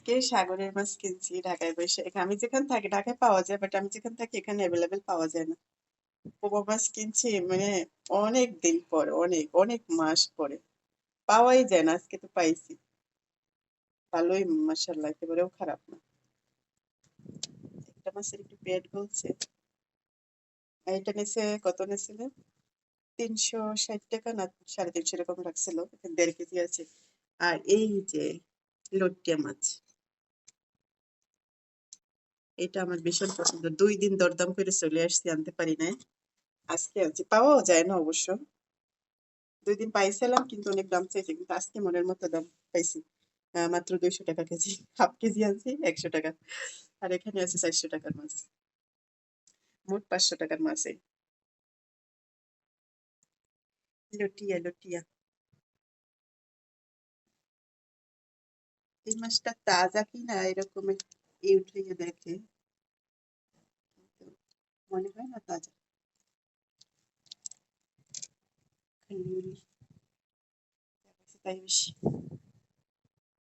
আজকে সাগরের মাছ কিনছি ঢাকায় বসে। আমি যেখানে থাকি ঢাকায় পাওয়া যায়, বাট আমি যেখানে থাকি এখানে অ্যাভেলেবেল পাওয়া যায় না। পোমা মাছ কিনছি মানে অনেক দিন পরে, অনেক অনেক মাস পরে পাওয়াই যায় না। আজকে তো পাইছি, ভালোই মাশাআল্লাহ, একেবারেও খারাপ না। একটা মাছের একটু পেট গলছে। আর এটা নিচে কত নিয়েছিল, 360 টাকা না 350 এরকম রাখছিল, 1.5 কেজি আছে। আর এই যে লটকিয়া মাছ, এটা আমার ভীষণ পছন্দ। 2 দিন দরদাম করে চলে আসছি, আনতে পারি নাই। আজকে আনছি, পাওয়াও যায় না অবশ্য। 2 দিন পাইছিলাম কিন্তু অনেক দাম চাইছে, কিন্তু আজকে মনের মতো দাম পাইছি। মাত্র 200 টাকা কেজি। হাফ কেজি আনছি 100 টাকা, আর এখানে আছে 400 টাকার মাছ। মোট 500 টাকার মাছ। এই লটিয়া লটিয়া, এই মাছটা তাজা কিনা এরকম উঠিয়ে দেখে, কিন্তু মনে হয় না তাজা, খালি দেখাচ্ছে তাই বেশি।